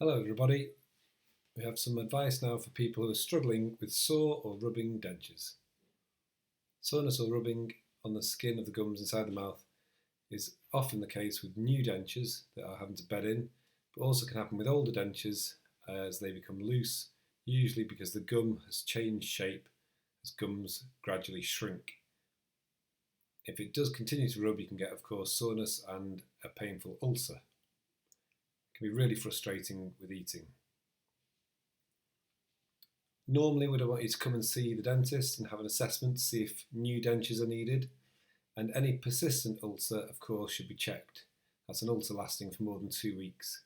Hello everybody, we have some advice now for people who are struggling with sore or rubbing dentures. Soreness or rubbing on the skin of the gums inside the mouth is often the case with new dentures that are having to bed in, but also can happen with older dentures as they become loose, usually because the gum has changed shape as gums gradually shrink. If it does continue to rub, you can get, of course, soreness and a painful ulcer. It can be really frustrating with eating. Normally we'd want you to come and see the dentist and have an assessment to see if new dentures are needed, and any persistent ulcer, of course, should be checked. That's an ulcer lasting for more than 2 weeks.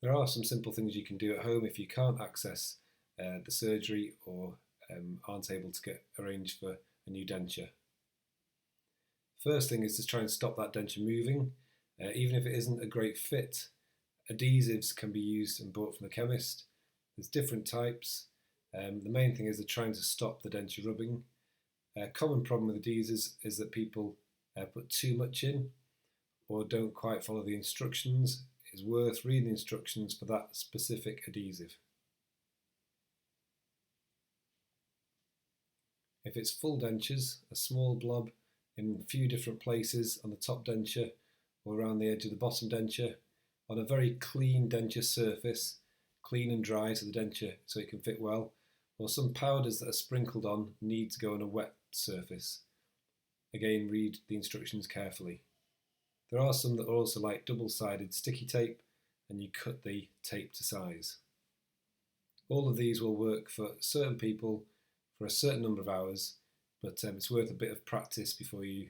There are some simple things you can do at home if you can't access the surgery or aren't able to get arranged for a new denture. First thing is to try and stop that denture moving, even if it isn't a great fit. Adhesives can be used and bought from the chemist. There's different types. The main thing is they're trying to stop the denture rubbing. A common problem with adhesives is that people put too much in or don't quite follow the instructions. It's worth reading the instructions for that specific adhesive. If it's full dentures, a small blob in a few different places on the top denture or around the edge of the bottom denture, on a very clean denture surface, clean and dry so the denture so it can fit well, or some powders that are sprinkled on need to go on a wet surface. Again, read the instructions carefully. There are some that are also like double-sided sticky tape, and you cut the tape to size. All of these will work for certain people for a certain number of hours, but it's worth a bit of practice before you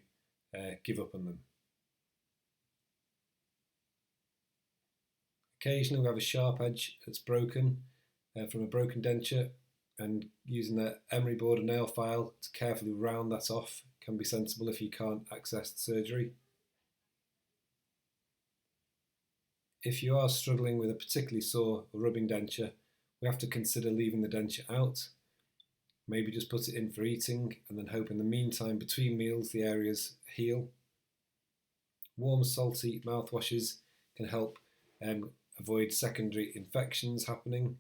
give up on them. Occasionally we have a sharp edge that's broken from a broken denture, and using the emery board or nail file to carefully round that off can be sensible if you can't access the surgery. If you are struggling with a particularly sore or rubbing denture, we have to consider leaving the denture out. Maybe just put it in for eating and then hope in the meantime between meals the areas heal. Warm salty mouthwashes can help avoid secondary infections happening.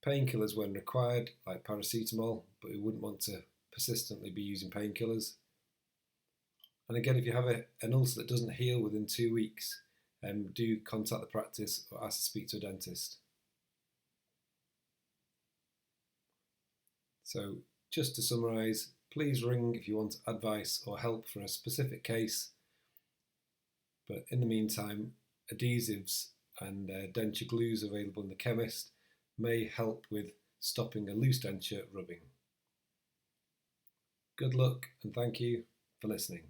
Painkillers when required, like paracetamol, but we wouldn't want to persistently be using painkillers. And again, if you have an ulcer that doesn't heal within 2 weeks, do contact the practice or ask to speak to a dentist. So just to summarise, please ring if you want advice or help for a specific case. But in the meantime, adhesives and denture glues available in the chemist may help with stopping a loose denture rubbing. Good luck and thank you for listening.